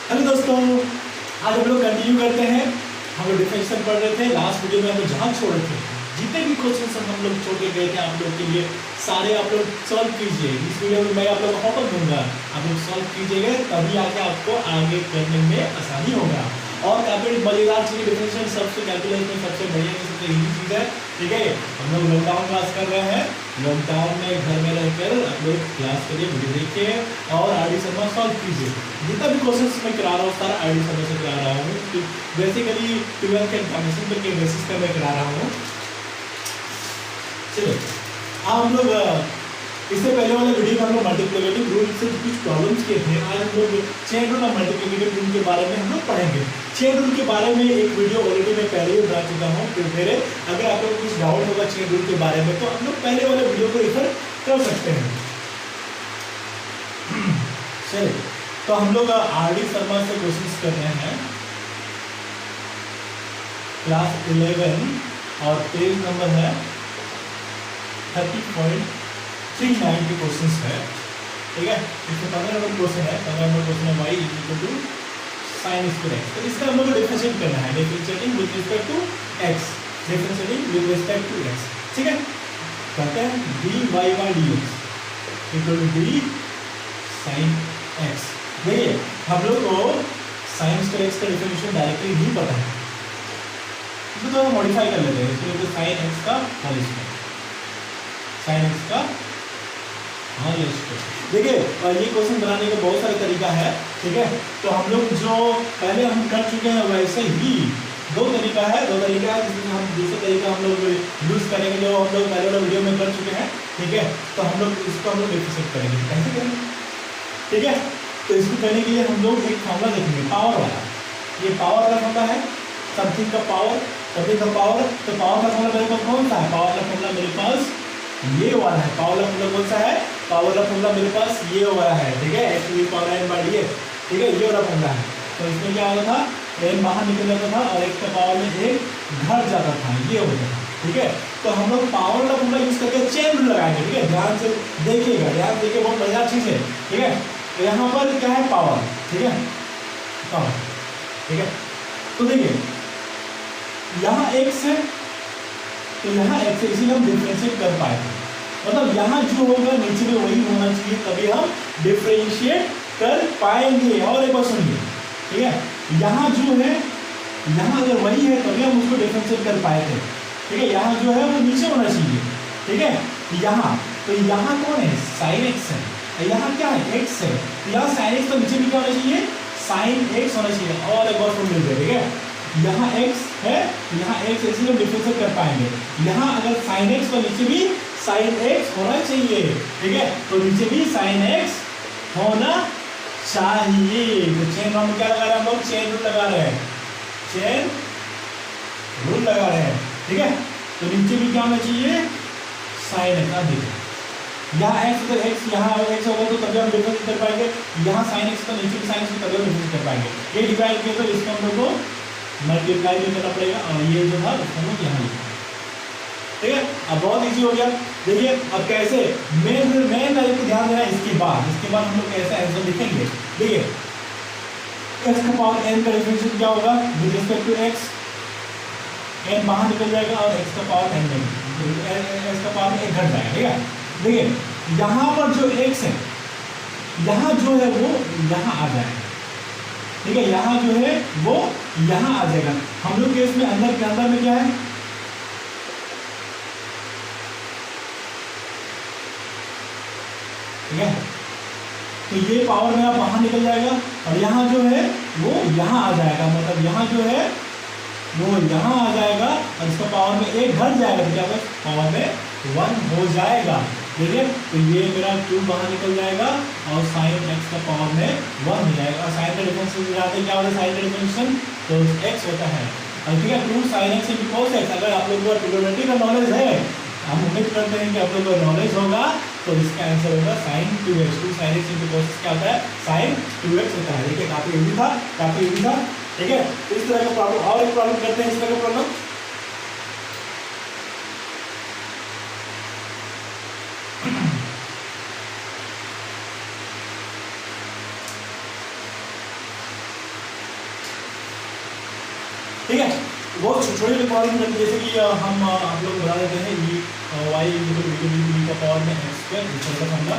Hello दोस्तों, आज हम लोग कंटिन्यू करते हैं। हम लोग डिफरेंशियल पढ़ रहे थे। लास्ट वीडियो में हम लोग जहाँ छोड़े थे, जितने भी क्वेश्चन हम लोग छोड़ के गए थे आप लोग के लिए, सारे आप लोग सॉल्व कीजिए। इस वीडियो में मैं आप लोग को होमवर्क दूंगा, आप लोग सॉल्व कीजिएगा, तभी आगे आपको आगे करने में आसानी होगा। और काफी मजेदार चीज डिफरेंशियल सबसे कैलकुलेशन में सबसे बढ़िया सबसे इजी चीज है। ठीक है, हम लोग लॉकडाउन क्लास कर रहे हैं। लॉकडाउन में घर में रहकर आप लोग क्लास करिए, वीडियो देखिए और आरडी शर्मा सॉल्व कीजिए। जितना भी क्वेश्चन मैं करा रहा हूँ सारा आरडी शर्मा से करा रहा हूँ। बेसिकली 12th के इन्फॉर्मेशन पे के बेसिस पे मैं करा रहा हूँ। चलो हम लोग इससे पहले वाले वीडियो में हम लोग मल्टीप्लिकेटिव रूल से कुछ प्रॉब्लम्स किए थे। आज हम लोग चेन रूल और मल्टीप्लिकेटिव रूल के बारे में हम लोग पढ़ेंगे। चेन रूल के बारे में एक वीडियो ऑलरेडी मैं पहले ही बना चुका हूँ। फिर अगर आप लोग कुछ डाउट होगा चेन रूल के बारे में तो हम लोग पहले वाले वीडियो को रेफर कर सकते हैं। चलिए, तो हम लोग आरडी शर्मा से क्वेश्चन कर रहे हैं। क्लास 11 और पेज नंबर है 30.39 के क्वेश्चन है। ठीक है, इसमें 15 नंबर क्वेश्चन है। 15 नंबर क्वेश्चन है y equal to sine square x। तो इसका हम लोग को डिफरेंशिएट करना है, differentiating with respect to x, differentiating with respect to x। ठीक है, कहते हैं dy by dx equal to d sin x। देखिए, हम लोग को साइन स्क्वायर x का डिफरेंशिएशन डायरेक्टली नहीं पता है, इसको तो मॉडिफाई कर लेते हैं। इसको तो साइन x का होल स्क्वायर, साइन x का होल स्क्वायर। देखिए, ये क्वेश्चन बनाने का बहुत सारा तरीका है। ठीक है, तो हम लोग जो पहले हम कर चुके हैं वैसे ही दो तरीका है जिसमें हम दूसरा तरीका हम लोग यूज करेंगे जो हम लोग पहले वाले वीडियो में कर चुके हैं। ठीक है, तो हम लोग इसको हम लोग डिफरेंशिएट करेंगे। कैसे करेंगे? ठीक है, तो इसको करने के लिए हम लोग एक फॉर्मूला देखेंगे, पावर वाला। ये पावर वाला फॉर्मूला है, समथिंग का पावर, समथिंग का पावर। तो पावर का फॉर्मूला मेरे पास कौन सा है? पावर का फॉर्मूला मेरे पास ये वाला है। पावर का फॉर्मूला कौन सा है? पावर का फॉर्मूला मेरे पास ये वाला है। ठीक है, x की पावर n बाई dx। ठीक है, ये वाला फॉर्मूला है। तो इसमें क्या होता था, n बाहर निकल जाता था और x का पावर में एक घर जाता था, ये होता था। ठीक है, तो हम लोग पावर का फॉर्मूला यूज करके चेन रूल लगाएंगे। ठीक है, ध्यान से देखिएगा, ध्यान देखिए, बहुत मजेदार चीज है। ठीक है, तो यहाँ पर क्या है? पावर। ठीक है, पावर। ठीक है, तो देखिए यहाँ x है, तो यहाँ x है, इसीलिए हम डिफरेंशिएट कर पाए। मतलब यहाँ जो होगा नीचे में वही होना चाहिए, तभी हम डिफरेंशिएट कर पाएंगे। और एक बार सुनिए, ठीक है, यहाँ जो है, यहाँ अगर वही है तभी हम उसको डिफरेंशिएट कर पाए थे। ठीक है, यहाँ जो है वो नीचे होना चाहिए। ठीक है, यहाँ तो यहाँ कौन है? साइन x है। यहाँ क्या है? x है। तो यहाँ साइन x तो नीचे भी क्या होना चाहिए? साइन x होना चाहिए। और एक बार सुन लीजिए, ठीक है, यहाँ x है, यहाँ x, इसलिए हम डिफरेंशिएट कर पाएंगे। यहाँ अगर साइन x तो नीचे भी साइन x होना चाहिए। ठीक है, तो नीचे भी साइन x होना चाहिए। तो चेन रूल क्या लगा रहे हैं हम लोग? चेन रूल लगा रहे हैं, चेन रूल लगा रहे हैं। ठीक है, तो नीचे भी क्या होना चाहिए? Sine x। अब देखिए, यहाँ x तो x, यहाँ x होगा तो तभी हम डिफरेंशिएट कर पाएंगे। यहाँ साइन x तो नीचे भी साइन x, तभी हम डिफरेंशिएट कर पाएंगे। ये डिवाइड किया तो इसको हम लोग को मल्टीप्लाई भी करना पड़ेगा और ये जो था उसको हम यहाँ लिखेंगे। ठीक है, अब बहुत इजी हो गया। देखिए अब कैसे मेन तारीख को ध्यान देना। इसके बाद हम लोग कैसे आंसर लिखेंगे? देखिए, x का पावर n का डिफरेंशिएट क्या होगा? With respect to x, n बाहर निकल जाएगा और x का पावर n में x का पावर एक घट जाएगा। ठीक है, देखिए यहाँ पर जो x है, यहाँ जो है वो यहाँ आ जाएगा। ठीक है, यहाँ जो है वो यहाँ आ जाएगा। हम लोग के इसमें अंदर के अंदर में क्या है? ठीक है, तो ये पावर मेरा बाहर निकल जाएगा और यहाँ जो है वो यहाँ आ जाएगा। मतलब यहाँ जो है वो यहाँ आ जाएगा और इसका पावर में एक घट जाएगा, तो क्या होगा? पावर में 1 हो जाएगा। देखिए, तो ये मेरा 2 बाहर निकल जाएगा और साइन x का पावर में 1 हो जाएगा। और साइन का डिफरेंशिएशन जाते क्या होता है? साइन का डिफरेंशिएशन तो x होता है। और ठीक है, 2 sin x into cos x। अगर आप लोगों को ट्रिग्नोमेट्री का नॉलेज है, हम उम्मीद करते हैं कि आप लोगों को नॉलेज होगा, तो इसका आंसर होगा sin 2x। 2 sin x into cos x क्या होता है? sin 2x होता है। देखिए, काफी इजी था, काफी इजी था। ठीक है, इस तरह का प्रॉब्लम और एक प्रॉब्लम करते हैं। इस तरह का प्रॉब्लम ठीक है, बहुत छोटे छोटे प्रॉब्लम करते हैं, जैसे कि हम आप लोग बता देते हैं ई वाई का पावर में एक्स स्क्वायर, इस तरह का फॉर्मूला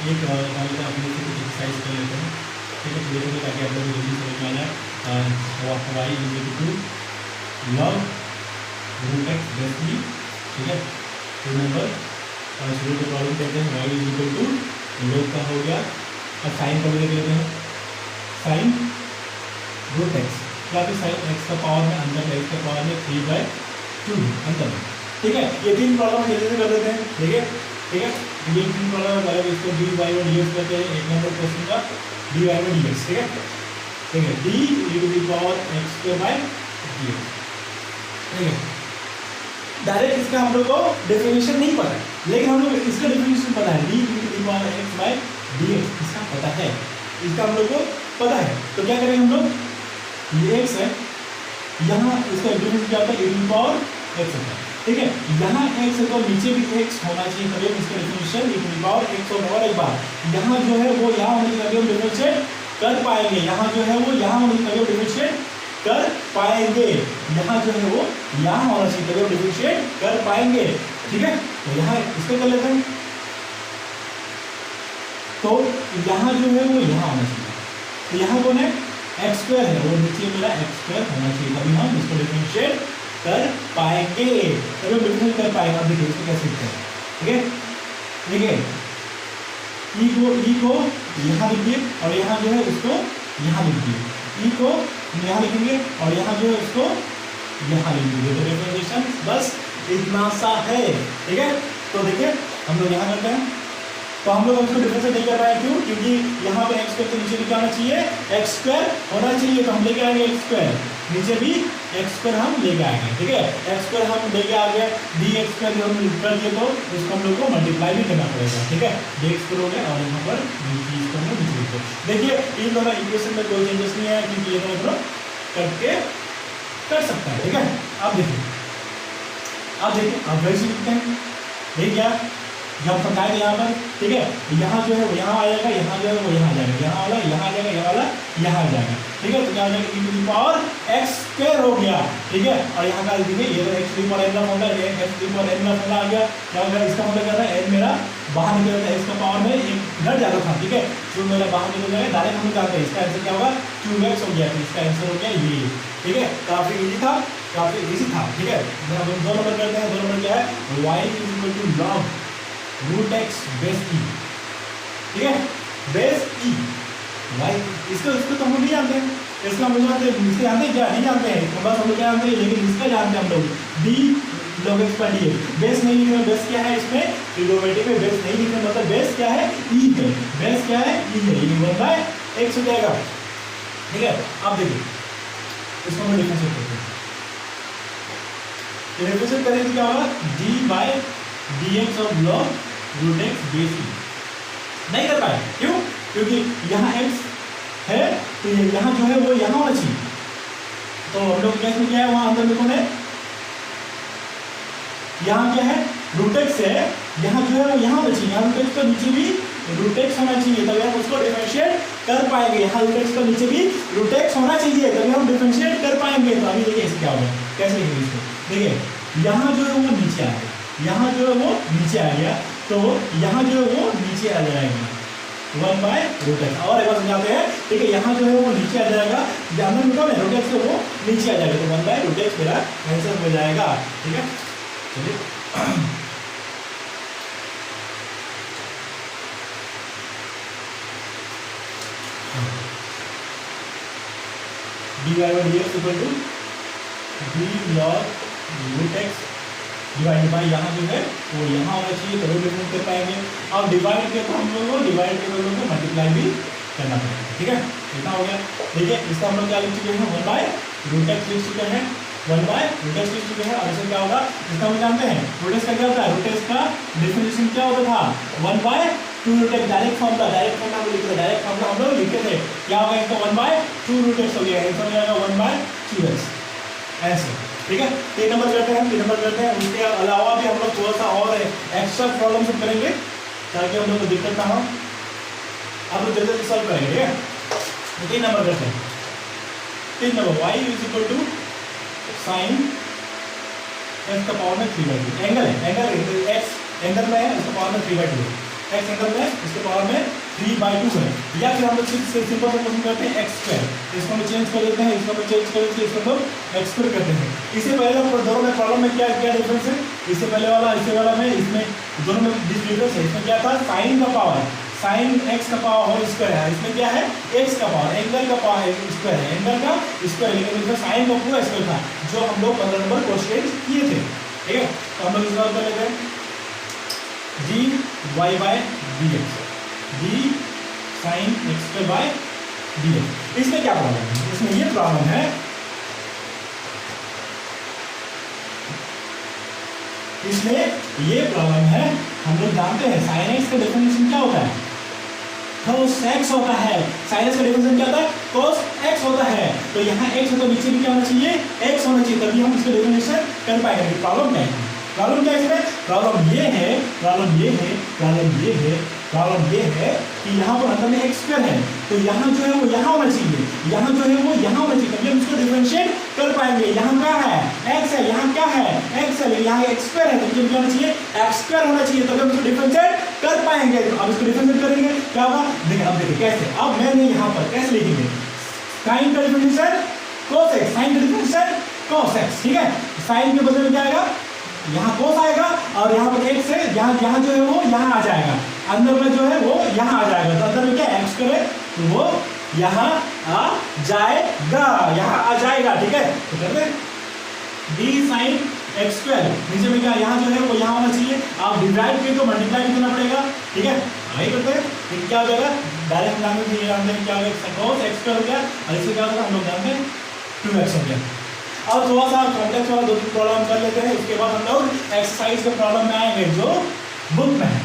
एक अपने एक्सरसाइज कर लेते हैं। ठीक है, धीरे धीरे ताकि आप लोग जल्दी समझ में आ जाए। Y equal to log root x base b. ठीक है, नंबर शुरू के प्रॉब्लम कहते हैं वाई इक्वल टू लोग का हो गया, और साइन का भी देख लेते हैं, साइन रूट एक्स या फिर साइन एक्स का पावर में अंदर एक्स का पावर में 3/2 अंदर में। ठीक है, ये तीन प्रॉब्लम जल्दी से कर देते हैं। ठीक है, ठीक है, ये तीन प्रॉब्लम पहले इसको डी वाई और डी एक्स करते हैं। एक नंबर क्वेश्चन का डी वाई और डी एक्स। ठीक है, ठीक है, d to the power x square by d x. ठीक है, डायरेक्ट इसका हम लोग को डेफिनेशन नहीं पता है, लेकिन हम लोग इसका डेफिनेशन पता है, d to the power x by d x इसका पता है, इसका हम लोग को पता है। तो क्या करेंगे हम लोग, ये एक्स है, यहाँ इसका डेफिनेशन क्या होता है, e to the power x होता है। ठीक है, यहाँ एक्स है तो नीचे भी एक्स होना चाहिए, तभी हम इसका definition e to the power x होगा। और एक बार यहाँ जो है वो यहाँ होने के तभी हम डिफरेंशिएट कर पाएंगे, यहाँ जो है वो यहाँ होने के तभी हम डिफरेंशिएट कर पाएंगे, यहाँ जो है वो यहाँ होना चाहिए तभी हम डिफरेंशिएट कर पाएंगे। ठीक है, तो यहाँ इसको कर लेते हैं, तो यहाँ जो है वो यहाँ होना चाहिए, तो यहाँ कौन है, एक्स स्क्वायर है, वो नीचे मेरा एक्स स्क्वायर होना चाहिए, तभी हम इसको डिफरेंशिएट कर पाएंगे, तभी हम डिफरेंशिएट कर पाएंगे। अब देखिए इसको कैसे लिखते हैं। ठीक है, देखिए ई को यहाँ लिखिए और यहाँ जो है उसको यहाँ लिख दिए, ई को यहाँ लिखेंगे और यहाँ जो है उसको यहाँ लिख दीजिए, तो डिफरेंशिएशन बस इतना सा है। ठीक है, तो देखिए हम लोग यहाँ करते हैं, तो हम लोग उसको डिफरेंशिएट नहीं कर पाए, क्यों, क्योंकि यहाँ पे एक्स स्क्वायर तो नीचे भी क्या होना चाहिए, एक्स स्क्वायर होना चाहिए, तो हम लेके आएंगे एक्स स्क्वायर, नीचे भी एक्स स्क्वायर हम लेके आएंगे। ठीक है, एक्स स्क्वायर हम लेके आ गए, डी एक्स स्क्वायर जो हम कर दिए तो इसको हम लोग को मल्टीप्लाई भी करना पड़ेगा। ठीक है, डी एक्स स्क्वायर हो गया और यहाँ पर इसको हम लोग नीचे लिखते हैं। देखिए इन दोनों इक्वेशन में कोई चेंजेस नहीं है, क्योंकि ये दोनों करके कर सकता है। ठीक है, अब देखिए आप वैसे लिखते हैं, ठीक है, जब समझाएंगे यहाँ पर। ठीक है, यहाँ जो है वो यहाँ आ जाएगा, यहाँ जो है वो यहाँ आ जाएगा, यहाँ वाला यहाँ आ जाएगा, यहाँ वाला यहाँ आ जाएगा। ठीक है, तो क्या हो जाएगा, e to the power x square हो गया। ठीक है, और यहाँ का देखिए ये तो x to the power n का फॉर्मूला है, x to the power n का फॉर्मूला आ गया। क्या होगा, इसका मतलब क्या था, n मेरा बाहर निकल जाता है, इसका पावर में एक घट जाता था। ठीक है, जो मेरा बाहर निकल जाएगा, डायरेक्ट हम जानते हैं इसका आंसर क्या होगा, 2x हो गया, इसका आंसर हो गया ये। ठीक है, काफी इजी था, काफी इजी था। ठीक है, हम 2 नंबर करते हैं, 2 नंबर क्या है, y equal to log root x base e. ठीक है, बेस ई वाई, इसको तो हम लोग नहीं जानते हैं, इसका हम लोग जानते हैं, इसके जानते हैं क्या, नहीं जानते हैं, तो बस हम लोग क्या जानते हैं, लेकिन इसका जानते हैं हम लोग, D log x by d x. Base नहीं लिखना, बेस क्या है इसमें, ट्रिगोनोमेट्री में बेस नहीं लिखना, मतलब बेस क्या है, ई है, बेस क्या है, ई है, ये 1/x हो जाएगा। ठीक है, अब देखिए इसको हम डिफरेंशिएट करते हैं, डिफरेंशिएट करेंगे क्या होगा, d by d x of log root x base e. नहीं कर पाए, क्यों, क्योंकि यहाँ x है तो यहाँ जो है वो यहाँ होना चाहिए, तो हम लोग कैसे क्या है, वहाँ अंदर में कौन है, यहाँ क्या है, रूट एक्स है, यहाँ जो है वो यहाँ होना चाहिए, यहाँ रूट एक्स का नीचे भी रूट एक्स होना चाहिए, तभी हम उसको डिफरेंशिएट कर पाएंगे। यहाँ रूट एक्स का नीचे भी रूट एक्स होना चाहिए, तभी हम डिफरेंशिएट कर पाएंगे। तो अभी देखिए क्या होगा, कैसे लिखेंगे इसको, देखिए यहाँ जो है वो नीचे आ गया, यहाँ जो है वो नीचे आ गया, तो यहाँ जो है वो नीचे आ जाएगा 1/√x। और एक बार समझाते हैं, ठीक है, यहाँ जो है वो नीचे आ जाएगा, अंदर में कौन है, रूट एक्स, वो नीचे आ जाएगा, तो 1/√x मेरा आंसर हो जाएगा। ठीक है, चलिए dy by dx equal to d log root x divide by यहाँ जो है वो यहाँ होना चाहिए, तो डिफरेंस कर पाएंगे। अब डिवाइड के तो हम लोगों को डिवाइड के लोगों को मल्टीप्लाई भी करना पड़ेगा। ठीक है, इतना हो गया। देखिए इसका हम लोग क्या लिख चुके हैं, 1/√x लिख चुके हैं, 1/√x लिख चुके हैं। और इससे क्या होगा, इसका हम जानते हैं रूट एक्स का क्या होता है, रूट एक्स का डिफरेंशिएशन क्या होता था, 1/2√x। डायरेक्ट फॉर्मूला हम लोग लिखते थे, डायरेक्ट फॉर्मूला हम लोग लिखते थे, क्या होगा इसका 1/2√x हो गया, आंसर हो जाएगा 1/2x ऐसे। ठीक है, 3 नंबर करते हैं, 3 नंबर करते हैं। उसके अलावा भी हम लोग थोड़ा सा और एक्स्ट्रा प्रॉब्लम सब करेंगे ताकि हम लोग को दिक्कत ना हो, आप लोग जल्दी जल्दी सॉल्व करेंगे। ठीक है, 3 नंबर करते हैं। तीन number y is equal to sine x का पावर में 3/2 एंगल है, एंगल एक्स एंगल में है, इसका पावर में 3/2 एक्स एंगल में इसके पावर में 3/2 है। या फिर हम लोग सिंपल सा क्वेश्चन करते हैं एक्स स्क्वायर, इसको हम चेंज कर देते हैं, इसको हम चेंज कर देते हैं, इसको हम एक्स स्क्वायर करते हैं। इससे पहले दोनों में प्रॉब्लम में क्या क्या डिफरेंस है, इससे पहले वाला इससे वाला में इसमें दोनों में डिफरेंस है। इसमें क्या था, साइन का पावर साइन एक्स का पावर होल स्क्वायर है, इसमें क्या है एक्स का पावर एंगल का पावर स्क्वायर है, एंगल का स्क्वायर, लेकिन इसमें साइन का पूरा स्क्वायर था जो हम लोग 15 नंबर क्वेश्चन किए थे। ठीक है, तो हम लोग इसका कर लेते हैं dy by dx, d sin x square by dx। इसमें क्या प्रॉब्लम है, इसमें ये प्रॉब्लम है, इसमें ये प्रॉब्लम है, हम लोग जानते हैं साइन एक्स का डेफिनेशन क्या होता है, cos x होता है। साइन एक्स का डेफिनेशन क्या होता है, cos x होता है। तो यहाँ x है तो नीचे भी क्या होना चाहिए, x होना चाहिए, तभी हम इसका डेफिनेशन कर पाएंगे। प्रॉब्लम क्या है, प्रॉब्लम क्या है इसमें, प्रॉब्लम ये है, प्रॉब्लम ये है, प्रॉब्लम ये है, प्रॉब्लम ये है कि यहाँ पर अंदर में एक्स स्क्वायर है, तो यहाँ जो है वो यहाँ होना चाहिए, यहाँ जो है वो यहाँ होना चाहिए, तभी हम इसको डिफरेंशिएट कर पाएंगे। यहाँ क्या है, एक्स है, यहाँ क्या है, एक्स है, लेकिन यहाँ एक्स स्क्वायर है, तो मुझे क्या होना चाहिए, एक्स स्क्वायर होना चाहिए, तभी हम इसको डिफरेंशिएट कर पाएंगे। तो अब इसको डिफरेंशिएट करेंगे, क्या होगा, देखिए अब देखिए कैसे, अब मैंने यहाँ पर कैसे लिखेंगे, साइन का डिफरेंशिएशन cos x, साइन का डिफरेंशिएशन cos x। ठीक है, साइन के बदले में क्या आएगा, यहाँ cos आएगा, और यहाँ पर x है, यहाँ जो है वो यहाँ आ जाएगा, अंदर में जो है वो यहाँ आ जाएगा, तो अंदर में क्या x करे तो वो यहाँ आ जाएगा, यहाँ आ जाएगा। ठीक है, तो करते d sin x स्क्वायर, नीचे में क्या यहाँ जो है वो यहाँ होना चाहिए, आप डिवाइड किए तो मल्टीप्लाई भी करना पड़ेगा। ठीक है, आगे करते हैं, फिर क्या हो जाएगा, डायरेक्ट लैंग्वेज ये जानते हैं क्या हो गया, cos x स्क्वायर हो गया, और इससे क्या होगा हम लोग जानते हैं 2x हो गया। अब थोड़ा सा कॉम्प्लेक्स वाला दो तीन प्रॉब्लम कर लेते हैं, उसके बाद हम लोग एक्सरसाइज के प्रॉब्लम में आएंगे जो बुक में है।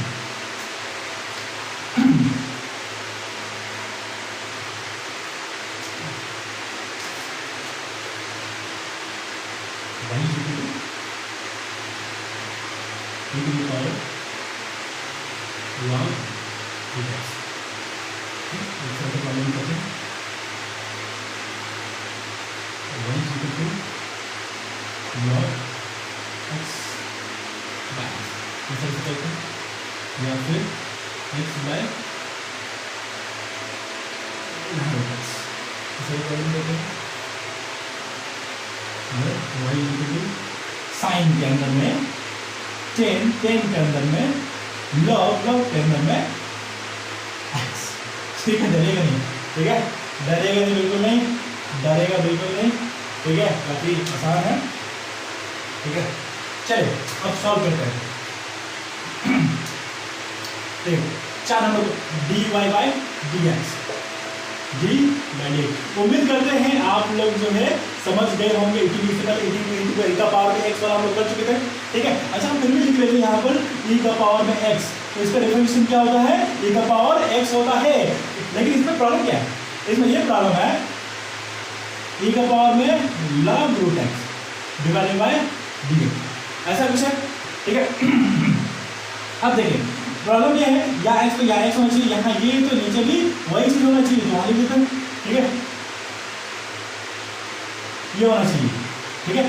या फिर x बाय साइन के अंदर में टेन के अंदर में लॉग के अंदर में x। ठीक है, डरेगा नहीं, ठीक है, डरेगा नहीं, बिल्कुल नहीं डरेगा, बिल्कुल नहीं। ठीक है, काफी आसान है। ठीक है, चलिए अब सॉल्व करते हैं। देखो 4 number dy by dx, d by dx। उम्मीद करते हैं आप लोग जो है समझ गए होंगे, e का पावर में x वाला हम लोग कर चुके थे। ठीक है, अच्छा हम फिर भी लिख लेते हैं यहाँ पर e का पावर में x, तो इसका डेफिनेशन क्या होता है, e का पावर x होता है। लेकिन इसमें प्रॉब्लम क्या है, इसमें ये प्रॉब्लम है e का पावर में log root x divided by dx, ऐसा कुछ है। ठीक है, अब देखिए प्रॉब्लम ये है, या x तो या x होना चाहिए, यहाँ ये तो नीचे भी वही चीज होना चाहिए, तो वहाँ लिख देते हैं। ठीक है, ये होना चाहिए। ठीक है,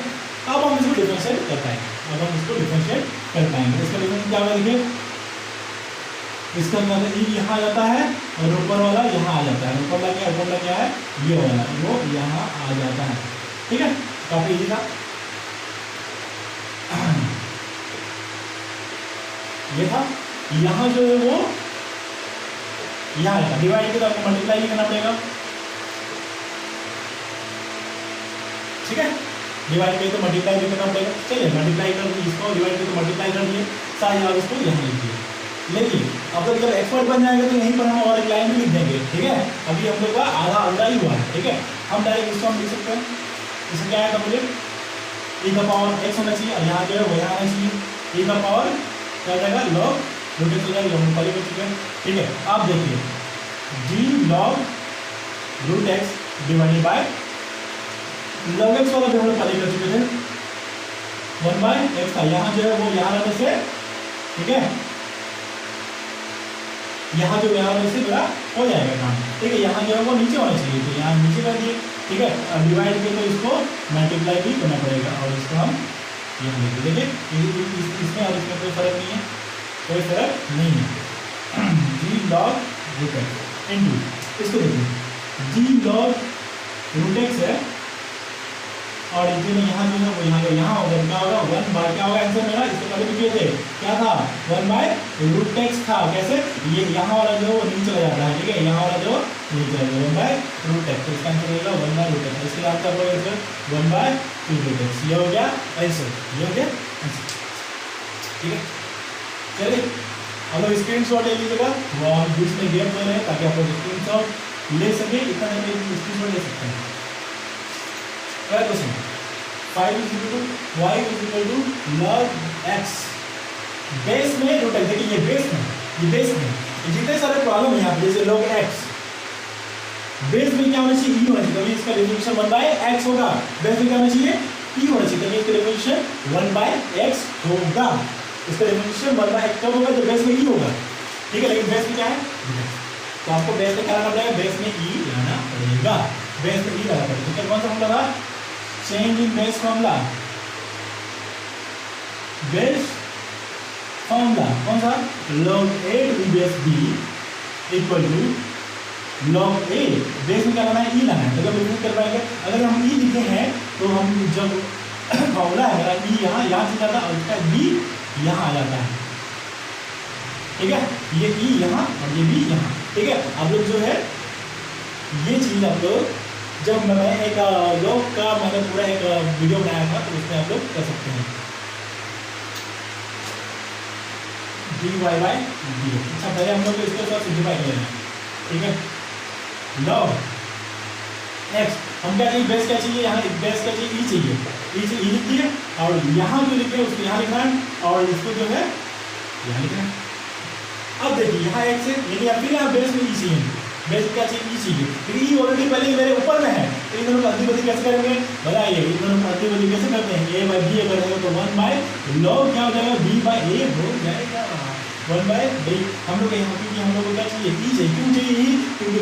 अब हम इसको डिफरेंशिएट कर पाएंगे, अब हम इसको डिफरेंशिएट कर पाएंगे। इसका डिफरेंशिएट क्या होगा, देखिए इसका मतलब e यहाँ आ जाता है और ऊपर वाला यहाँ आ जाता है, ऊपर वाला क्या है, ये वाला वो यहाँ आ जाता है। ठीक है, काफी इजी था, ये था। यहाँ जो है वो यहाँ है, डिवाइड के तो आपको मल्टीप्लाई भी करना पड़ेगा। ठीक है, डिवाइड किया तो मल्टीप्लाई भी करना पड़ेगा। चलिए मल्टीप्लाई कर दिए, इसको डिवाइड किया तो मल्टीप्लाई कर दिए, सारे आप इसको यहाँ लिख दिए। लेकिन अब जब एक्सपर्ट बन जाएगा तो यहीं पर हम और एक लाइन भी लिख देंगे। ठीक है, अभी हम लोग का आधा ही हुआ है। ठीक है, हम डायरेक्ट इसको हम लिख सकते हैं, इसमें क्या है, मुझे e का पावर x होना चाहिए, और यहाँ जो है वो यहाँ आना चाहिए, e का पावर क्या हो जाएगा, log रूट एक्स हो जाएगा, हम पहले कर चुके हैं। ठीक है, आप देखिए d log root x divided by log x वाला भी हम लोग पहले कर चुके थे, 1 बाय एक्स था, यहाँ जो है वो यहाँ रहने से, ठीक है, यहाँ जो यहाँ रहने से मेरा हो जाएगा काम। ठीक है, यहाँ जो है वो नीचे होना चाहिए, तो यहाँ नीचे कर दिए। ठीक है, डिवाइड किया तो इसको मल्टीप्लाई भी करना पड़ेगा और इसको हम यहाँ लिख देंगे। इसमें और इसमें कोई फर्क नहीं है, कोई फर्क नहीं है। जी लॉग रूट एक्स इंटू, इसको देखिए जी लॉग रूट एक्स है और इसी में यहाँ जो है वो यहाँ होगा, क्या होगा 1 बाय क्या होगा आंसर मेरा, इससे पहले भी किए थे क्या था 1 बाय रूट एक्स था। कैसे, ये यहाँ वाला जो वो नीचे चला जाता है, ठीक है, यहाँ वाला जो नीचे चला 1 बाय रूट एक्स, तो इसका आंसर होगा 1 बाय रूट एक्स। इसके बाद क्या होगा आंसर 1 बाय रूट एक्स, ये हो गया आंसर, ये हो गया आंसर, ठीक है। चलिए हम लोग स्क्रीनशॉट ले लीजिएगा, वो हम बीच में गैप दे रहे हैं ताकि आप लोग स्क्रीनशॉट ले सके, इतना स्क्रीनशॉट ले सकते हैं। क्या question 5 is equal to y is equal to log x base में रूट एक्स, देखिए ये बेस में, ये बेस में जितने सारे प्रॉब्लम है यहाँ पे जैसे log x बेस में क्या होना चाहिए e होना चाहिए, तभी इसका डेफिनेशन 1 बाय x होगा। बेस में क्या होना चाहिए e होना चाहिए, तभी इसका डेफिनेशन 1 बाय x होगा। इसका डेफिनेशन 1 बाय x कब होगा, जब बेस में e होगा, ठीक है। लेकिन बेस में क्या है, तो आपको बेस में क्या लाना पड़ेगा, बेस में e लाना पड़ेगा, बेस में e लाना पड़ेगा। तो कौन सा फॉर्मूला था, change in base formula, base formula कौन सा, log a to base b equal to log a, base में क्या लाना है e लाना है, तो जब यूज कर पाएंगे अगर हम e लिखे हैं तो हम जब फॉर्मूला है मेरा e यहाँ से जाता है और इसका b यहाँ आ जाता है, ठीक है, ये e यहाँ और ये b यहाँ, ठीक है। आप लोग जो है ये चीज आप लोग जब मैं एक लॉग का मैंने पूरा एक वीडियो बनाया था तो उसमें आप लोग कर सकते हैं dy बाय डी। अच्छा पहले हम लोग इसको थोड़ा सिंप्लीफाई कर लेना, ठीक है। log x हम क्या चाहिए, बेस क्या चाहिए, यहाँ बेस क्या चाहिए e चाहिए, e से e लिख दिए और यहाँ जो लिखे उसको यहाँ लिखना है और इसको जो है यहाँ लिखना है। अब देखिए यहाँ x है लेकिन फिर यहाँ बेस में e चाहिए, बेस क्या चाहिए e चाहिए, लेकिन e ऑलरेडी पहले मेरे ऊपर में है, तो इन दोनों को अदली बदली कैसे करेंगे, बताइए इन दोनों को अदली बदली कैसे करते हैं, a बाय b अगर है तो 1 बाय log क्या हो जाएगा b बाय a हो जाएगा 1 बाय b। हम लोग यहाँ क्योंकि हम लोग को क्या चाहिए e चाहिए, क्यों चाहिए e, क्योंकि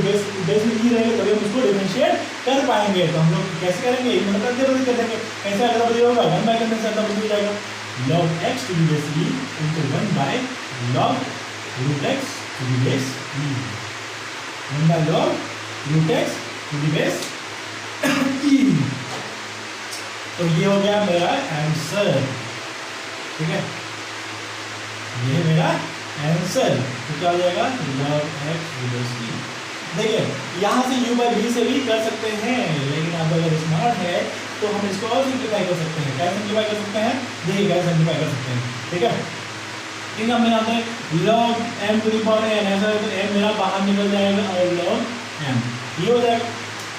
बेस में e रहेगा तभी हम उसको डिफरेंशिएट कर पाएंगे। तो हम लोग कैसे करेंगे, इन दोनों को अदली बदली कर देंगे, कैसे अदला बदली होगा 1 बाय करने से अदला बदली हो जाएगा log x to the base e into 1 बाय log root x to the base e, 1 by log root x to the base e। तो ये हो गया मेरा आंसर, ठीक है, ये मेरा आंसर। तो क्या हो जाएगा log x to the base e। देखिए यहाँ से u by v से भी कर सकते हैं, लेकिन आप अगर स्मार्ट है तो हम इसको और सिंप्लीफाई कर सकते हैं। क्या सिंप्लीफाई कर सकते हैं, देखिए क्या सिंप्लीफाई कर सकते हैं, ठीक है। ठीक है, मैंने आता है log m to the power n, ऐसा है तो m मेरा बाहर निकल जाएगा और log m ये हो जाएगा,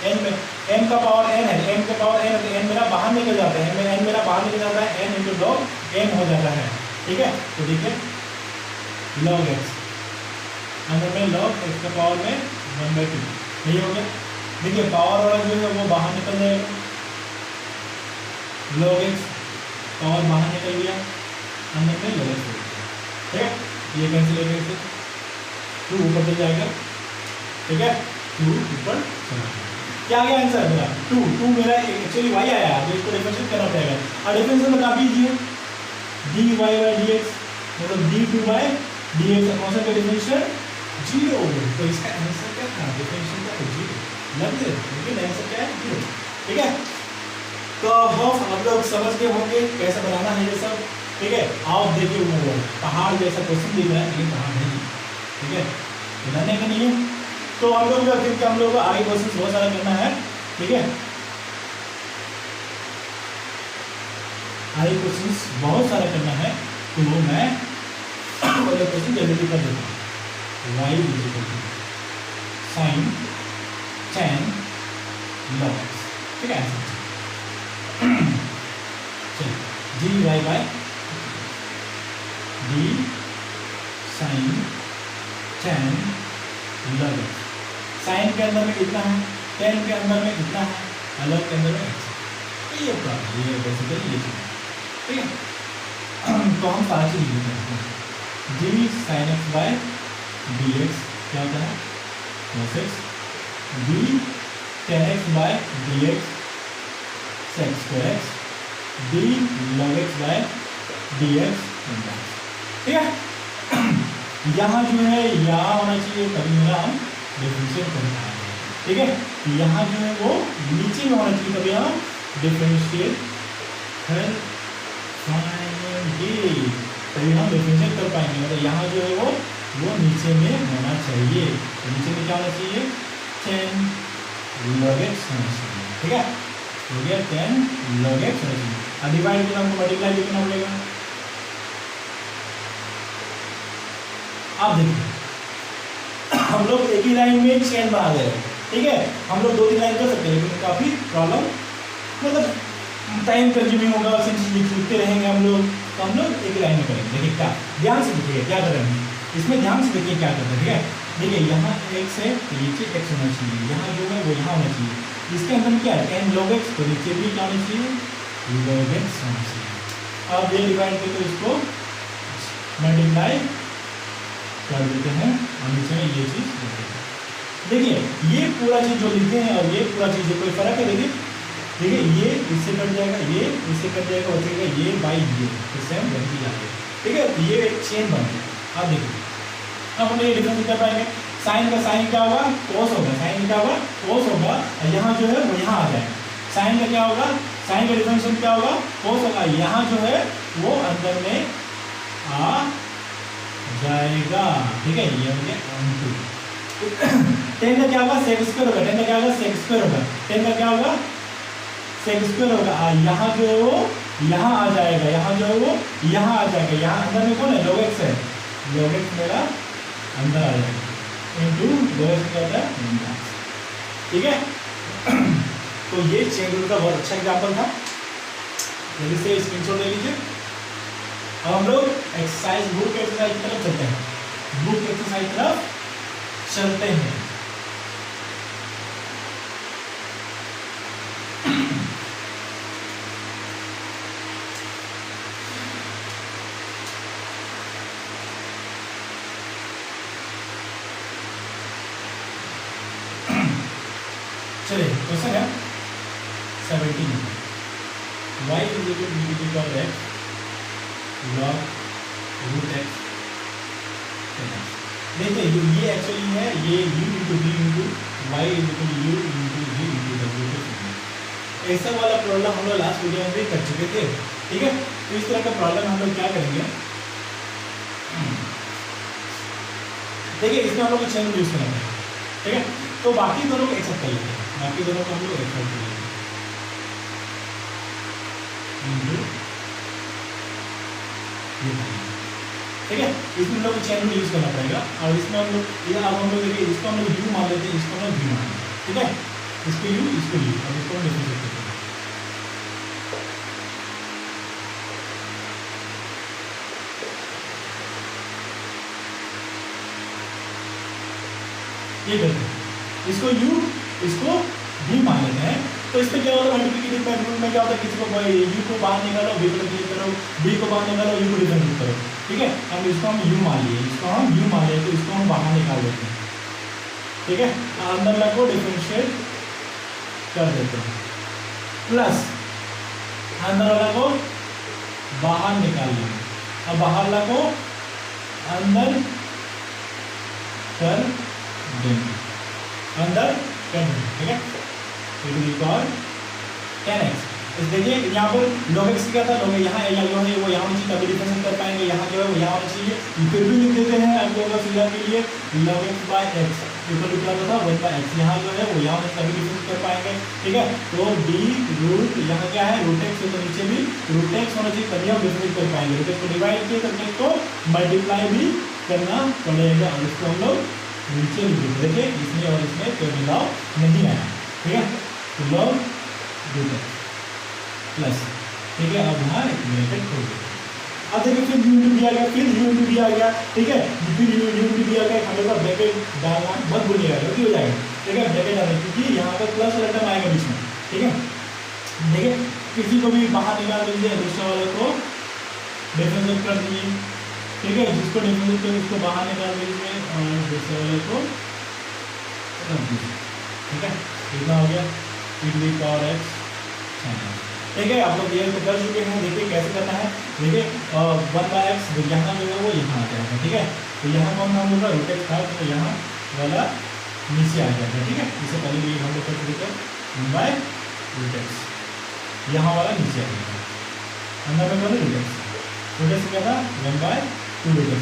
n में m का पावर n है, m का पावर n है तो n मेरा बाहर निकल जाता है, n मेरा बाहर निकल जाता है, n इंटू log m हो जाता है, ठीक है। तो देखिए log x अंदर में log x का पावर में 1/2 यही हो गया। देखिए पावर वाला जो है वो बाहर निकल जाएगा, log x पावर बाहर निकल गया, अंदर में log x, ठीक है, ये कैंसिल हो गया, 2 ऊपर चल जाएगा, ठीक है, 2 ऊपर चला गया। क्या आ गया आंसर मेरा 2 मेरा एक्चुअली y आया, तो इसको डिफरेंशिएट करना पड़ेगा और डिफरेंशिएट बता दीजिए dy बाय dx मतलब d2 बाय dx कौन सा डिफरेंशिएट 0, तो इसका आंसर क्या था, डिफरेंशिएट का 0 लग गया, लेकिन आंसर क्या है 0, ठीक है। तो होप आप लोग समझ गए होंगे कैसे बनाना है ये सब, ठीक है। आप देखिए वो पहाड़ जैसा क्वेश्चन दिख रहा है लेकिन पहाड़ नहीं, ठीक है, बनाने का नहीं है। तो हम लोग क्योंकि हम लोग को आगे क्वेश्चन बहुत सारा करना है, ठीक है, आगे क्वेश्चन बहुत सारा करना है, तो मैं वाले क्वेश्चन जल्दी कर देता हूँ। y sin tan log x, ठीक है, चलिए dy by d sin tan log x, sine के अंदर में कितना है, tan के अंदर में कितना है, log के अंदर में x, ये प्रॉब्लम ये बेसिकली ये चीज, ठीक है। तो हम सारा चीज लिख देते हैं d sin x by dx क्या होता है cos x, d 10x by dx sec square x d log x by dx ठीक है। यहाँ जो है यहाँ होना चाहिए तभी मेरा हम डिफरेंशिएट कर पाएंगे ठीक है। यहाँ जो है वो नीचे में होना चाहिए तभी हम डिफरेंशिएट कर पाएंगे, तभी हम डिफरेंशिएट कर पाएंगे। मतलब यहाँ जो है वो नीचे में होना चाहिए, तो नीचे में क्या होना चाहिए 10 log x होना चाहिए ठीक है। हो गया 10 log x होना चाहिए। अब डिवाइड करना हमको मल्टीप्लाई भी करना पड़ेगा। आप देखिए हम लोग एक ही लाइन में चेन बना दे रहे हैं ठीक है। हम लोग 2-3 लाइन कर सकते हैं लेकिन काफी प्रॉब्लम मतलब टाइम कंज्यूमिंग होगा, लिखते रहेंगे हम लोग, तो हम लोग एक लाइन में करेंगे। देखिए क्या ध्यान से देखिए क्या कर रहे हैं इसमें, ध्यान से देखिए क्या करते हैं ठीक है। देखिए यहाँ x है तो नीचे x होना चाहिए, यहाँ जो है वो यहाँ होना चाहिए। इसके अंदर में क्या है 10 log x, तो नीचे भी क्या होना चाहिए log x होना चाहिए। अब ये डिवाइड करके इसको मल्टीप्लाई कर देते हैं और नीचे में ये चीज देखिए, ये पूरा चीज जो लिखे हैं और ये पूरा चीज कोई फर्क है देखिए ये इससे कट जाएगा, ये इससे कट जाएगा, बचेगा ये बाई ये, तो सेम वही आएगा ठीक है। तो ये एक चेन बन गया। अब देखिए अब हम ये डिफरेंस कर पाएंगे, साइन का साइन क्या होगा कोस होगा, साइन क्या होगा कोस होगा, यहाँ जो है वो यहाँ आ जाएगा। साइन का क्या होगा, साइन का डिफरेंशियल क्या होगा कोस होगा, यहाँ जो है वो अंदर में आ जाएगा ठीक है। ये हो गया 10 का क्या होगा सेक स्क्वायर होगा, 10 का क्या होगा सेक स्क्वायर होगा, 10 का क्या होगा सेक स्क्वायर होगा। यहाँ जो है वो यहाँ आ जाएगा, यहाँ जो है वो यहाँ आ जाएगा, यहाँ अंदर में कौन है log x है, log x मेरा अंदर आ जाएगा इनटू log x क्या होता है ठीक है। तो ये चेन रूल का बहुत अच्छा एग्जाम्पल था, जल्दी से स्क्रीनशॉट ले लीजिए। अब हम लोग एक्सरसाइज बुक एक्सरसाइज की तरफ चलते हैं, बुक एक्सरसाइज तरफ चलते हैं। चलिए क्वेश्चन है 17 y is equal to b इक्वल x log रूट x। देखिए ये एक्चुअली है ये u into v into y is equal to u into v into w। ऐसा वाला प्रॉब्लम हम लोग लास्ट वीडियो में भी कर चुके थे ठीक है। तो इस तरह का प्रॉब्लम हम लोग क्या करेंगे देखिए, इसमें हम लोग को चेन यूज करना है ठीक है। तो बाकी दोनों को एक्सेप्ट कर लेते हैं, बाकी दोनों को हम लोग एक्सेप्ट कर लेते हैं ठीक है। इसमें हम लोग को चेन यूज करना पड़ेगा और इसमें हम लोग ये अब हम लोग देखिए इसको हम लोग u मान लेते हैं, इसको हम लोग v मान लेते हैं ठीक है। इसको u इसको v और इसको हम डिफरेंशिएट करते हैं। ये करते हैं, इसको u इसको v मान लेते हैं। तो इसमें क्या होता है मल्टीप्लिकेटिव रूल में क्या होता है, किसी को u को बाहर निकालो v को डिफरेंशिएट करो, v को बाहर निकालो u को डिफरेंशिएट करो ठीक है। अब इसको हम u मान लिए, इसको हम u मान लिए, तो इसको हम बाहर निकाल देते हैं ठीक है। अंदर ला को डिफरेंशिएट कर देते हैं प्लस अंदर वाला को बाहर निकाल लेंगे, अब बाहर ला को अंदर कर देंगे, अंदर कर देंगे ठीक है। Equal 10x। इस देखिए यहाँ पर log x क्या था, log यहाँ है जो है वो यहाँ नीचे तभी डिफरेंशिएट कर पाएंगे, यहाँ जो है वो यहाँ होना चाहिए। फिर भी लिख देते हैं आप लोगों का सुविधा के लिए log x by x equal to क्या होता था 1/x, यहाँ जो है वो यहाँ नीचे तभी डिफरेंशिएट कर पाएंगे ठीक है। तो d रूट यहाँ क्या है रूट x, तो नीचे भी रूट x होना चाहिए तभी हम डिफरेंशिएट कर पाएंगे। रूट x को डिवाइड किए तो इसको मल्टीप्लाई भी करना पड़ेगा और इसको हम लोग नीचे लिख देते। देखिए इसमें और इसमें कोई बदलाव नहीं आया ठीक है। तो log रूट x प्लस ठीक है। अब यहाँ एक ब्रैकेट खोल देते हैं। अब देखिए फिर u इंटू दिया गया, फिर u इंटू दिया गया ठीक है, फिर u इंटू दिया गया, हमेशा ब्रैकेट डालना मत भूलिएगा क्योंकि हो जाएगा ठीक है। ब्रैकेट डालना क्योंकि यहाँ पर प्लस वाला टर्म आएगा बीच में ठीक है। देखिए किसी को भी बाहर निकाल दीजिए, दूसरे वाले को डिफरेंशिएट कर दीजिए ठीक है, जिसको डिफरेंशिएट करें उसको बाहर निकाल दीजिए और दूसरे वाले को रख दीजिए ठीक है, इतना हो गया e to the power x sin x। ठीक है, आप लोग ये तो कर चुके हैं। देखिए कैसे करना है, देखिए 1/x यहाँ जो है वो यहाँ आ जाएगा। ठीक है, तो यहाँ कौन नाम होगा, रूट एक्स था, तो यहाँ वाला नीचे आ जाएगा। ठीक है, इससे पहले भी हम लोग कर चुके थे 1/√x, यहाँ वाला नीचे आ जाएगा। अंदर में कौन रूट एक्स क्या था 1/2√x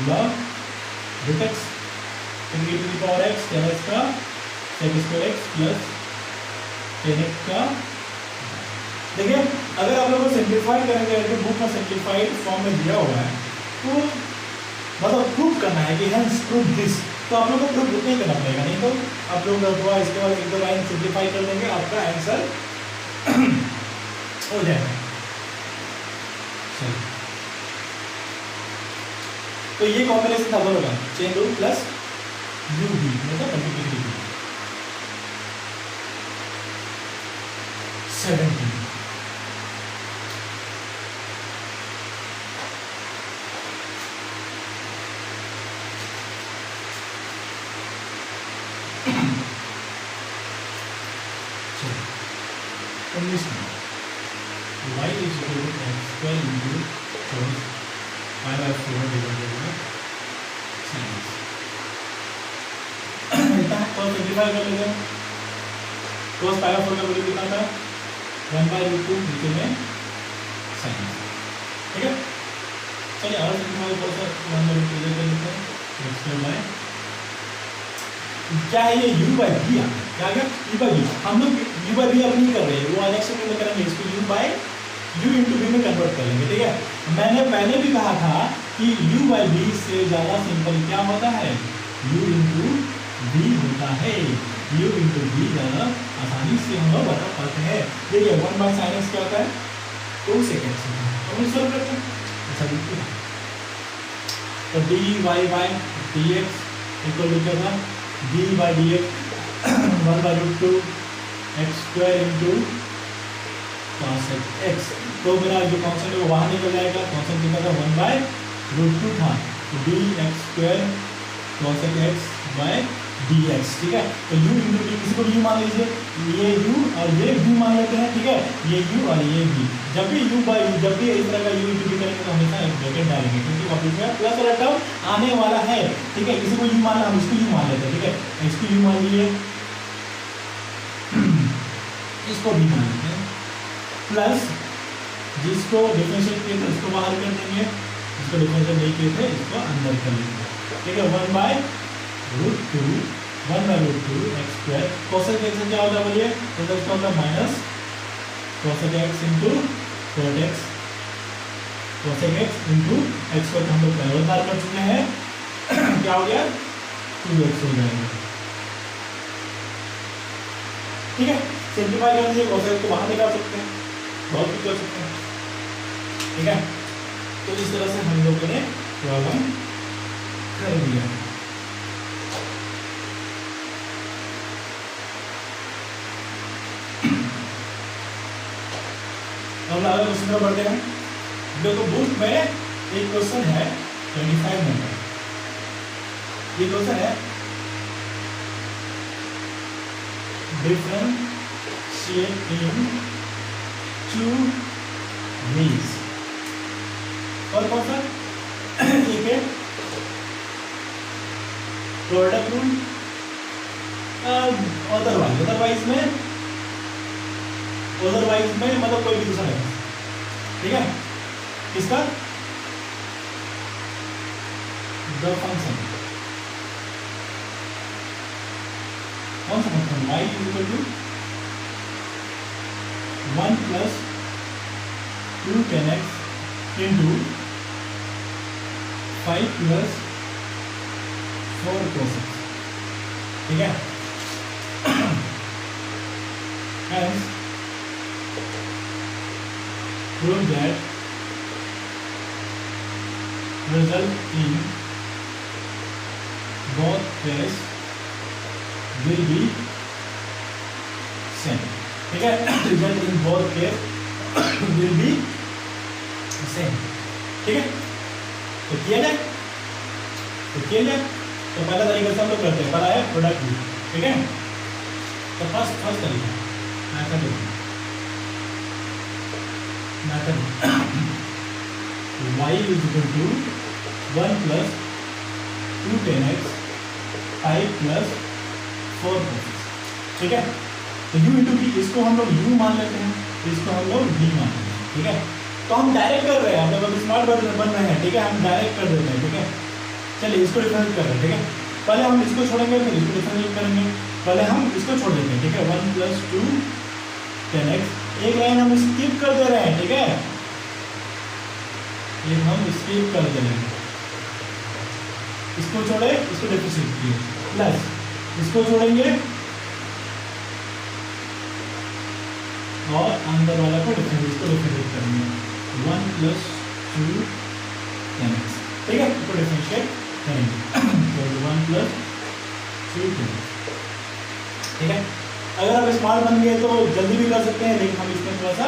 log root x e to the power x 10x का sec² x प्लस 10x का। देखिए अगर आप लोग को सिंप्लीफाई करेंगे, अगर बुक में सिंप्लीफाइड फॉर्म में दिया हुआ है तो मतलब प्रूव करना है कि हेंस प्रूव दिस, तो आप लोग को प्रूव नहीं करना पड़ेगा, नहीं तो आप लोग थोड़ा इसके बाद एक दो लाइन सिंप्लीफाई कर देंगे, आपका आंसर हो जाएगा। चलिए, तो ये कॉम्बिनेशन था दोनों का, चेन रूल प्लस यू भी मतलब multiplicity 17। y is equal to x square into cos pi/4 divided by sin x। इतना तो सिंप्लीफाई कर लेते हैं। cos pi/4 का वैल्यू कितना था 1/√2 नीचे में sin x। ठीक है, चलिए और सिंप्लीफाई कर सकते हैं 1/√2 लेते हैं x square by क्या है ये u by v आ क्या गया u by v। हम लोग u by v अब नहीं कर रहे हैं, वो नेक्स्ट वीडियो में करेंगे, इसको u by u into v में कन्वर्ट कर लेंगे। ठीक है, मैंने पहले भी कहा था कि u by v से ज़्यादा सिंपल क्या होता है u into v होता है। u into v ज़्यादा आसानी से हम लोग बता पाते हैं। देखिए 1/sin x क्या होता है 2 सेकेंड से, हम सॉल्व करते हैं। अच्छा देखिए तो dy by dx equal to क्या था d by dx 1/√2 x square into cos x। तो मेरा जो कॉन्सेप्ट है वो वहाँ निकल जाएगा, कॉन्सेप्ट कितना था 1/√2 था, तो dx square cos x by dx। ठीक है, तो u into v, किसी को u मान लीजिए, ये u और ये v मान लेते हैं। ठीक है, ये u और ये v, जब भी u by u, जब भी इस तरह का u into v करेंगे तो हमेशा एक ब्रैकेट डालेंगे, क्योंकि ऑब्वियसली में प्लस वाला टर्म आने वाला है। ठीक है, किसी को u मानना, हम इसको u मान लेते हैं। ठीक है, इसको u मान लिए, इसको v मान लेते हैं, प्लस जिसको डिफरेंशिएट किए थे उसको बाहर कर देंगे, जिसको डिफरेंशिएट नहीं किए थे इसको अंदर कर लेंगे। ठीक है, 1/√2 x square cosec x क्या होता है बोलिए, तो इसका होता है minus cosec x into cot x, cosec x into x को हम लोग पहले बार कर चुके हैं क्या हो गया 2x हो जाएगा। ठीक है, सिंप्लीफाई कर दीजिए, cosec को बाहर निकाल सकते हैं, बहुत कुछ कर सकते हैं। ठीक है, तो इस तरह से हम लोगों ने प्रॉब्लम कर दिया। अब अगला क्वेश्चन पर बढ़ते हैं। देखो बुक में एक क्वेश्चन है 25 नंबर, ये क्वेश्चन है डिफरेंशिएट इन 2 ways। और कौन सा एक है प्रोडक्ट रूल, अदरवाइज में मतलब कोई भी दूसरा है। ठीक है, इसका द फंक्शन कौन सा function y equal to 1 plus 2 tan x into 5 plus 4 cos x। ठीक है, hence prove that result in both cases will be same। ठीक है, result in both cases will be same। ठीक है, तो किया जाए तो पहला तरीका से हम लोग करते हैं, पहला है प्रोडक्ट रूल। ठीक है। तो फर्स्ट तरीका method y is equal to 1 plus 2 tan x 5 plus 4 cos x, ठीक है। तो u इंटू v, इसको हम लोग u मान लेते हैं, इसको हम लोग v मान लेते हैं, ठीक है। तो हम डायरेक्ट कर रहे हैं, हम लोग स्मार्ट बन रहे हैं, ठीक है। हम डायरेक्ट कर देते हैं, ठीक है। चलिए इसको डिफरेंशिएट कर रहे हैं, ठीक है। पहले हम इसको छोड़ेंगे फिर इसको डिफरेंशिएट करेंगे। पहले हम इसको छोड़ देंगे, ठीक है। 1 प्लस 2 tan x, एक लाइन हम स्किप कर दे रहे हैं, ठीक है। ये हम स्किप कर दे रहे हैं, इसको छोड़े, इसको डिफरेंशिएट किए, प्लस इसको छोड़ेंगे और अंदर वाला को डिफरेंशिएट करेंगे। 1 प्लस 2 tan x, ठीक है। इसको डिफरेंशिएट करेंगे तो 1 प्लस 2 tan x, ठीक है। अगर आप स्मार्ट बन गए तो जल्दी भी कर सकते हैं, लेकिन हम इसमें थोड़ा सा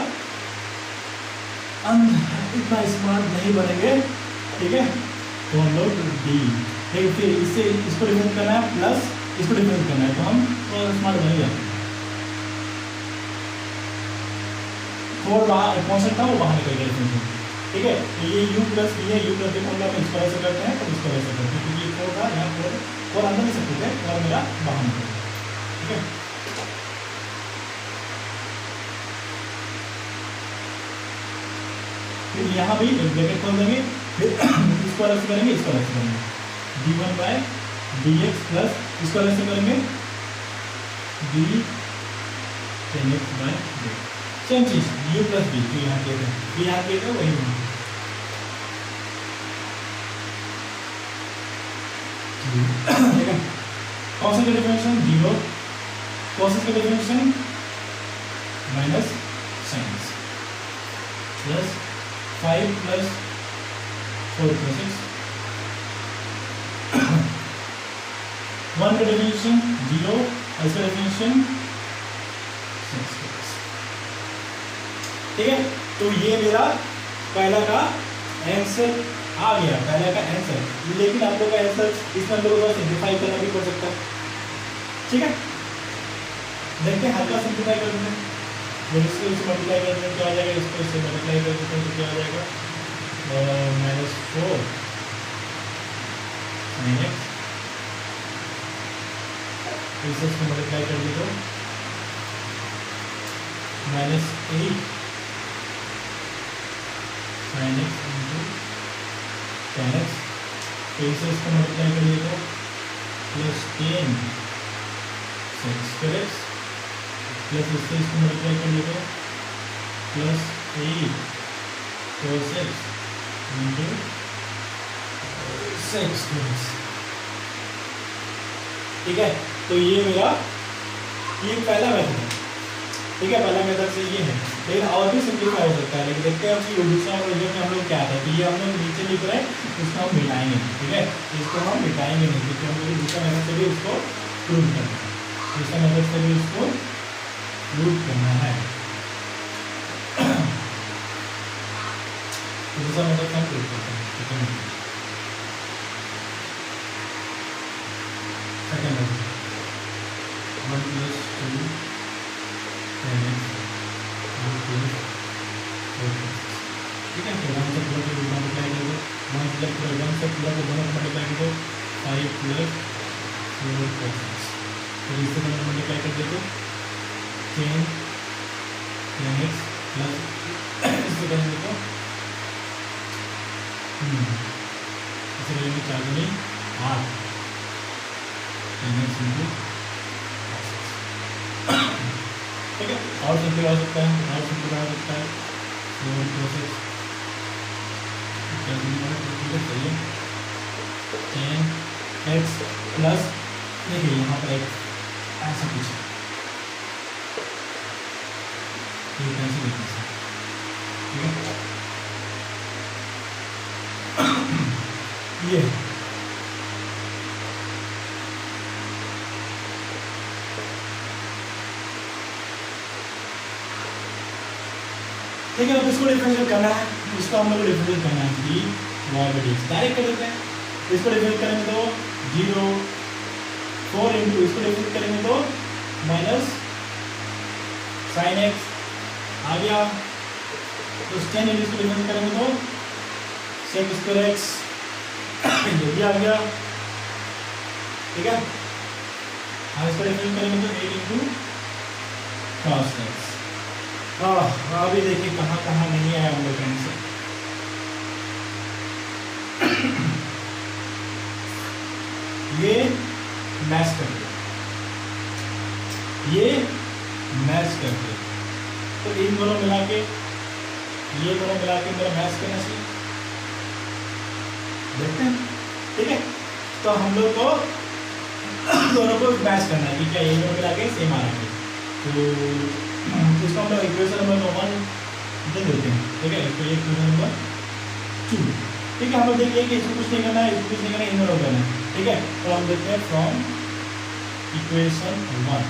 इतना स्मार्ट नहीं बनेंगे, ठीक है। तो हम लोग डी, लेकिन फिर इससे इसको डिफरेंस करना है प्लस इसको डिफरेंस करना है, तो हम थोड़ा स्मार्ट बन जाते हैं। 4 बाहर कॉन्सेप्ट था वो बाहर निकल गया डिफरेंस, ठीक है। तो ये u प्लस v है, u प्लस v फॉर्मूला में इसको ऐसे करते हैं तो इसको ऐसे करते हैं, क्योंकि ये 4 था, यहाँ 4 अंदर नहीं सकते थे और मेरा बाहर निकल गया, ठीक है। फिर यहाँ भी एक ब्रैकेट खोल देंगे, फिर इसको अलग से करेंगे, इसको अलग से करेंगे, d1 बाय dx प्लस इसको अलग से करेंगे d tan x by dx। Same चीज u प्लस b जो यहाँ किए थे, यहाँ किए थे वही होगा, ठीक है। कॉस का डिफरेंशियल 0, कॉस का differential minus sine plus 5 plus 4 plus 6, 1 का डेफिनेशन 0, इसका डेफिनेशन 6, ठीक है। तो ये मेरा पहला का आंसर आ गया, पहला का आंसर। लेकिन आप लोग का आंसर इसमें हम लोगों को सिंप्लीफाई करना भी पड़ सकता है, ठीक है। देखते हैं, हल्का सिंप्लीफाई कर देते हैं। जब इसको इससे मल्टीप्लाई कर दें क्या आ जाएगा, इसको इससे मल्टीप्लाई कर देते हैं तो क्या आ जाएगा, -4 sin x, इसे इसको मल्टीप्लाई कर दे तो -8 sin x into tan x, तो इसे इसको मल्टीप्लाई कर दे तो +10 sin x प्लस इससे इसको मल्टीप्लाई कर लिया तो +8 cos x इंटू 6 cos, ठीक है। तो ये मेरा ये पहला मेथड है, ठीक है। पहला मेथड से ये है, लेकिन और भी सिंप्लीफाई हो सकता है। लेकिन देखते हैं कि दूसरा प्रोजेक्ट में हम लोग क्या था कि ये हम लोग नीचे लिख रहे हैं, इसको हम मिटाएंगे, ठीक है। इसको हम मिटाएंगे नहीं, क्योंकि हम लोग दूसरा मेथड से भी इसको प्रूव करना है, दूसरा मेथड से भी इसको प्रूव करना है। दूसरा मेथड हम प्रूव करते हैं, ठीक है। Second method 1 plus 2 tan x plus 4 ठीक है। तो 1 से पूरा को मल्टीप्लाई कर दो, 1 से पूरा को दोनों मल्टीप्लाई कर दो, 5 प्लस 4 cos x, फिर इससे दोनों मल्टीप्लाई कर दे तो 10 tan x प्लस इससे करेंगे तो इसे करेंगे 4 दूनी 8 tan x इंटू, ठीक है। और सिंपल हो सकता है, और सिंपल हो सकता है 4 cos x, ठीक है। चलिए tan x प्लस, देखिए यहाँ पर एक ऐसा कुछ ऐसे लिखना है, ठीक है। ये ठीक है। अब इसको डिफरेंशिएट करना है, इसको हम लोग डिफरेंशिएट करना है d y by d, direct कर देते हैं। इसको डिफरेंशिएट करेंगे तो 0 4 इंटू इसको डिफरेंशिएट करेंगे तो माइनस साइन एक्स आ गया, तो 10 इंटू इसको डिफरेंशिएट करेंगे तो सेक स्क्वायर एक्स ये भी आ गया, ठीक है। और इसको डिफरेंशिएट करेंगे तो 8 इंटू cos x। अभी देखिए कहाँ कहाँ नहीं आया हम लोग आंसर। ये मैच करते, ये मैच करते, तो इन दोनों मिला के, ये दोनों मिला के मेरा मैच करना चाहिए, देखते हैं, ठीक है। तो हम लोग को दोनों को मैच करना है कि क्या ये दोनों मिला के सेम आ रहा है, तो इसको हम लोग इक्वेशन नंबर 1 दे देते हैं, ठीक है। तो ये इक्वेशन नंबर 2, ठीक है। हम लोग देखिए कि इसको कुछ नहीं करना है, इसको कुछ नहीं करना है, इन दोनों करना है, ठीक है। तो हम देखते हैं फ्रॉम इक्वेशन 1,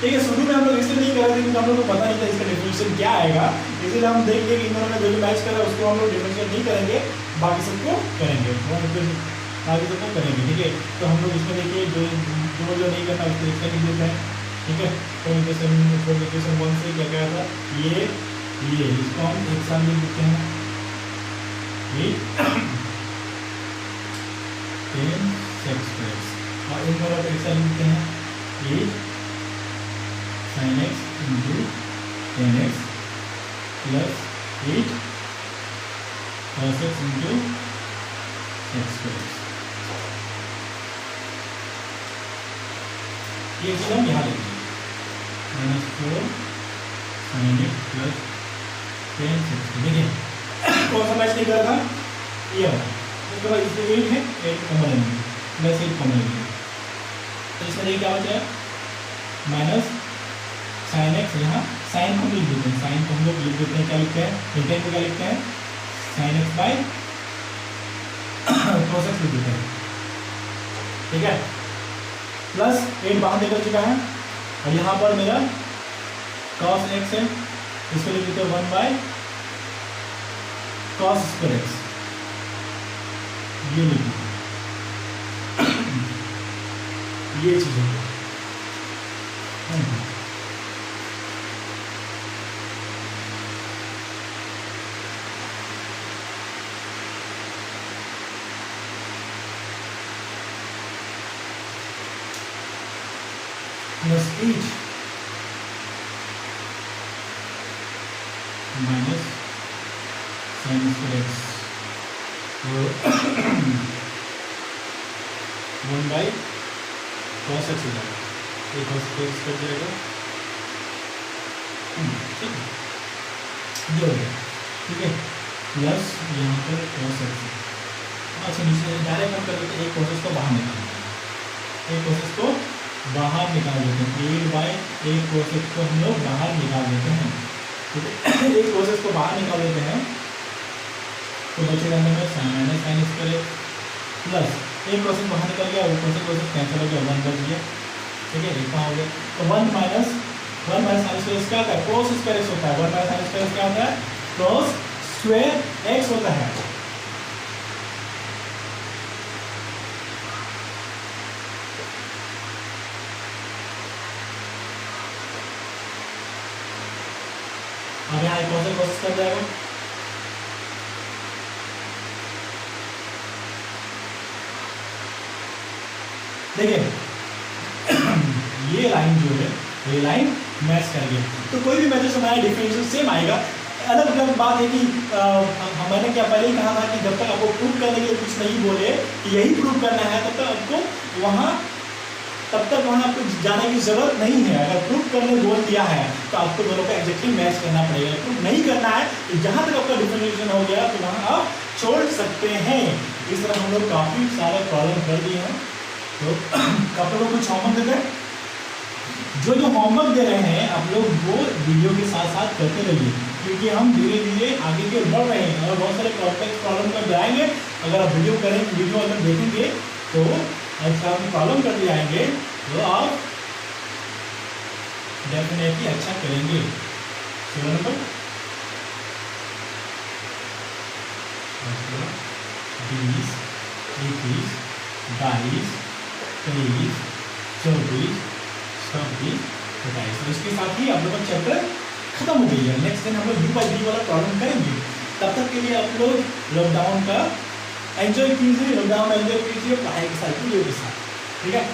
ठीक है। शुरू में हम लोग इसलिए नहीं कर रहे थे क्योंकि हम लोग को पता नहीं था इसका डिफरेंशियल क्या आएगा, इसलिए हम देखेंगे कि इन दोनों में जो मैच कर रहा है उसको हम लोग डिफरेंशियल नहीं करेंगे, बाकी सबको करेंगे, बाकी सबको करेंगे, ठीक है। तो हम लोग इसमें देखिए जो नहीं करना उसको इसका लिख देते हैं, ठीक है। तो इक्वेशन 1 से क्या क्या था, ये इसको हम एक साथ लिख देते हैं, ये 10 sec squares, और इन दोनों को एक साथ लिख देते हैं, ये sin x into 10x plus 8 cos x into sec squares। ये चीज हम यहाँ लिखेंगे, -4 sin x plus 10 sec squares। देखिए कौन सा मैच नहीं कर रहा था, ये वाला, उसके बाद इसमें 8 है, 8 कॉमन लेंगे, प्लस 8 कॉमन लेंगे, तो इसका देखिए क्या बचा है, माइनस साइन एक्स, यहाँ साइन को लिख देते हैं, साइन को हम लोग लिख देते हैं, क्या लिखते हैं, इंटेंट को क्या लिखते हैं, sine x by cos x लिख देते हैं, ठीक है। प्लस 8 बाहर निकल चुका है, और यहाँ पर मेरा cos x है, इसको लिख देते हैं 1 बाई cos स्क्वायर x, ये लिख देते ये चीज है। Plus 8 minus sine square x, तो 1 बाई cos x हो जाएगा, ये cos x कट जाएगा, ठीक है, ये हो गया, ठीक है। प्लस यहाँ पर cos x, अच्छा नीचे डायरेक्ट हम कर देते हैं, एक cos x को बाहर निकाल देते हैं, एक cos x को बाहर निकाल देते हैं, 8 बाई एक cos x को हम लोग बाहर निकाल देते हैं, ठीक है। एक cos x को बाहर निकाल देते हैं, तो बचेगा हमें minus sine square x, plus एक cos x बाहर निकल गया, ऊपर से cos x कैंसिल हो गया, 1 बच गया, ठीक है। इतना हो गया, तो 1 माइनस साइन स्क्वायर क्या होता है, cos स्क्वायर एक्स होता है, 1 माइनस साइन स्क्वायर क्या होता है, cos स्क्वायर एक्स होता है। अब यहाँ कौन सा प्रोसेस कर जाएगा, देखिए ये लाइन जो है, ये लाइन मैच कर गई, तो कोई भी मेथड हमारा डिफरेंशियल सेम आएगा। अलग अलग बात है कि मैंने क्या पहले ही कहा था कि जब तक आपको प्रूव करने के लिए कुछ नहीं बोले कि यही प्रूव करना है, तब तक आपको वहाँ आपको जाने की जरूरत नहीं है। अगर प्रूफ करने बोल दिया है तो आपको दोनों का एग्जैक्टली मैच करना पड़ेगा। प्रूफ नहीं करना है तो जहाँ तक आपका डिफरेंशिएशन हो गया तो वहाँ आप छोड़ सकते हैं। इस तरह हम लोग काफ़ी सारे प्रॉब्लम कर दिए हैं। तो आप लोगों को कुछ होमवर्क देते हैं, जो होमवर्क दे रहे हैं आप लोग वो वीडियो के साथ साथ करते रहिए, क्योंकि हम धीरे धीरे आगे की ओर बढ़ रहे हैं और बहुत सारे कॉम्प्लेक्स प्रॉब्लम कर जाएंगे। अगर आप वीडियो अगर देखेंगे तो अच्छा आप प्रॉब्लम करते जाएंगे तो आप डेफिनेटली अच्छा करेंगे। 16 नंबर 20, 21, 22, 23, 24, 26, 27। तो इसके साथ ही आप लोग का चैप्टर खत्म हो गई है। नेक्स्ट दिन हम लोग U by V वाला प्रॉब्लम करेंगे। तब तक के लिए आप लोग लॉकडाउन का एंजॉय कीजिए, लॉकडाउन एंजॉय कीजिए पढ़ाई के साथ, वीडियो के साथ, ठीक है।